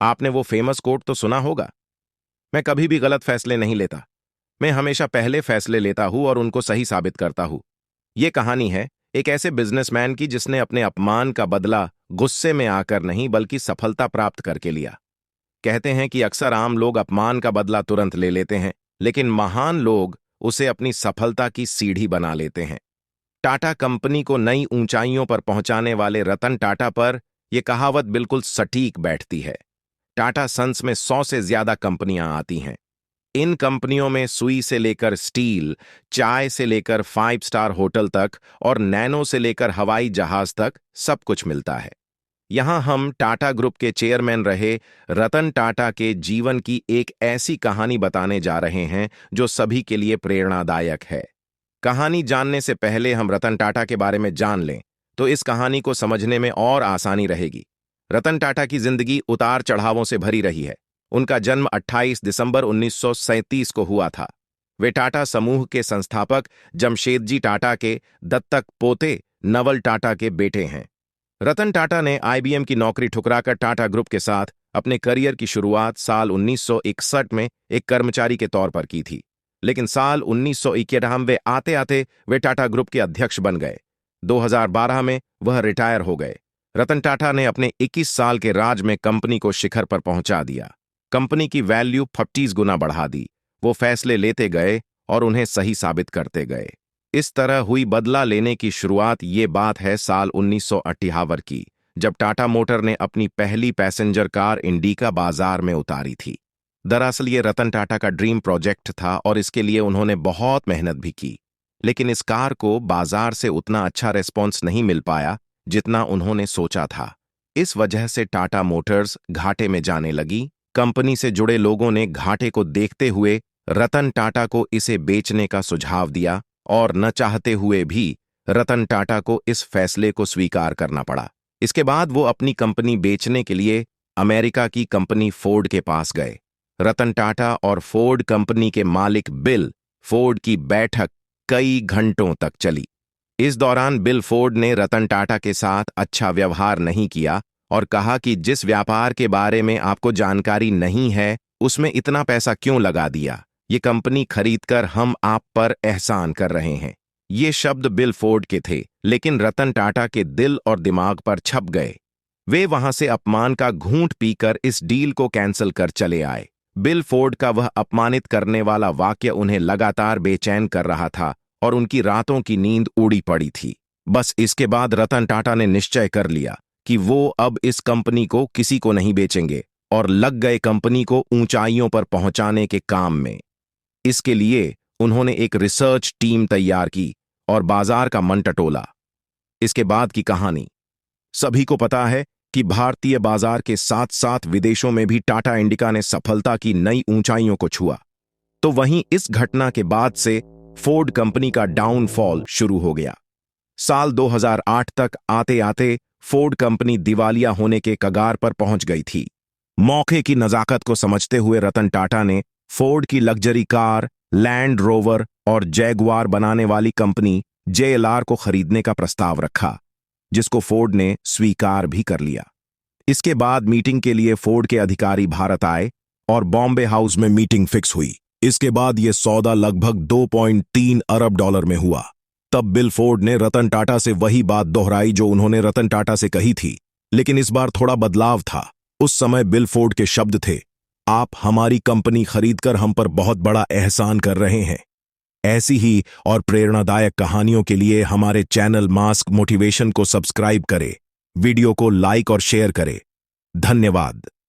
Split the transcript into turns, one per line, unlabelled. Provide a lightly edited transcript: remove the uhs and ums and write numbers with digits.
आपने वो famous quote तो सुना होगा, मैं कभी भी गलत फैसले नहीं लेता। मैं हमेशा पहले फैसले लेता हूं और उनको सही साबित करता हूं। ये कहानी है एक ऐसे बिजनेसमैन की जिसने अपने अपमान का बदला गुस्से में आकर नहीं बल्कि सफलता प्राप्त करके लिया। कहते हैं कि अक्सर आम लोग अपमान का बदला तुरंत ले लेते हैं, लेकिन महान लोग उसे अपनी सफलता की सीढ़ी बना लेते हैं। टाटा कंपनी को नई ऊंचाइयों पर पहुंचाने वाले रतन टाटा पर यह कहावत बिल्कुल सटीक बैठती है। टाटा सन्स में 100 से ज्यादा कंपनियां आती हैं। इन कंपनियों में सुई से लेकर स्टील, चाय से लेकर 5 स्टार होटल तक और नैनो से लेकर हवाई जहाज तक सब कुछ मिलता है। यहां हम टाटा ग्रुप के चेयरमैन रहे रतन टाटा के जीवन की एक ऐसी कहानी बताने जा रहे हैं जो सभी के लिए प्रेरणादायक है। कहानी जानने से पहले हम रतन टाटा के बारे में जान लें तो इस कहानी को समझने में और आसानी रहेगी। रतन टाटा की जिंदगी उतार चढ़ावों से भरी रही है। उनका जन्म 28 दिसंबर 1937 को हुआ था। वे टाटा समूह के संस्थापक जमशेदजी टाटा के दत्तक पोते नवल टाटा के बेटे हैं। रतन टाटा ने आईबीएम की नौकरी ठुकराकर टाटा ग्रुप के साथ अपने करियर की शुरुआत साल 1961 में एक कर्मचारी के तौर पर की थी, लेकिन साल 1991 आते आते वे टाटा ग्रुप के अध्यक्ष बन गए। 2012 में वह रिटायर हो गए। रतन टाटा ने अपने 21 साल के राज में कंपनी को शिखर पर पहुंचा दिया। कंपनी की वैल्यू 50 गुना बढ़ा दी। वो फैसले लेते गए और उन्हें सही साबित करते गए। इस तरह हुई बदला लेने की शुरुआत। ये बात है साल 1958 की, जब टाटा मोटर ने अपनी पहली पैसेंजर कार इंडिका बाजार में उतारी थी। दरअसल ये रतन टाटा का ड्रीम प्रोजेक्ट था और इसके लिए उन्होंने बहुत मेहनत भी की, लेकिन इस कार को बाजार से उतना अच्छा रिस्पॉन्स नहीं मिल पाया जितना उन्होंने सोचा था। इस वजह से टाटा मोटर्स घाटे में जाने लगी। कंपनी से जुड़े लोगों ने घाटे को देखते हुए रतन टाटा को इसे बेचने का सुझाव दिया और न चाहते हुए भी रतन टाटा को इस फैसले को स्वीकार करना पड़ा। इसके बाद वो अपनी कंपनी बेचने के लिए अमेरिका की कंपनी फोर्ड के पास गए। रतन टाटा और फोर्ड कंपनी के मालिक बिल फोर्ड की बैठक कई घंटों तक चली। इस दौरान बिल फोर्ड ने रतन टाटा के साथ अच्छा व्यवहार नहीं किया और कहा कि जिस व्यापार के बारे में आपको जानकारी नहीं है उसमें इतना पैसा क्यों लगा दिया। ये कंपनी खरीदकर हम आप पर एहसान कर रहे हैं। ये शब्द बिल फोर्ड के थे, लेकिन रतन टाटा के दिल और दिमाग पर छप गए। वे वहां से अपमान का घूंट पीकर इस डील को कैंसिल कर चले आए। बिल फोर्ड का वह अपमानित करने वाला वाक्य उन्हें लगातार बेचैन कर रहा था और उनकी रातों की नींद उड़ी पड़ी थी। बस इसके बाद रतन टाटा ने निश्चय कर लिया कि वो अब इस कंपनी को किसी को नहीं बेचेंगे और लग गए कंपनी को ऊंचाइयों पर पहुंचाने के काम में। इसके लिए उन्होंने एक रिसर्च टीम तैयार की और बाजार का मन टटोला। इसके बाद की कहानी सभी को पता है कि भारतीय बाजार के साथ साथ विदेशों में भी टाटा इंडिका ने सफलता की नई ऊंचाइयों को छुआ। तो वहीं इस घटना के बाद से फोर्ड कंपनी का डाउनफॉल शुरू हो गया। साल 2008 तक आते आते फोर्ड कंपनी दिवालिया होने के कगार पर पहुंच गई थी। मौके की नजाकत को समझते हुए रतन टाटा ने फोर्ड की लग्जरी कार, लैंड रोवर और जैगुआर बनाने वाली कंपनी JLR को खरीदने का प्रस्ताव रखा, जिसको फोर्ड ने स्वीकार भी कर लिया। इसके बाद मीटिंग के लिए फोर्ड के अधिकारी भारत आए और बॉम्बे हाउस में मीटिंग फिक्स हुई। इसके बाद यह सौदा लगभग 2.3 अरब डॉलर में हुआ। तब बिल फोर्ड ने रतन टाटा से वही बात दोहराई जो उन्होंने रतन टाटा से कही थी, लेकिन इस बार थोड़ा बदलाव था। उस समय बिल फोर्ड के शब्द थे, आप हमारी कंपनी खरीदकर हम पर बहुत बड़ा एहसान कर रहे हैं। ऐसी ही और प्रेरणादायक कहानियों के लिए हमारे चैनल मास्क मोटिवेशन को सब्सक्राइब करें, वीडियो को लाइक और शेयर करें। धन्यवाद।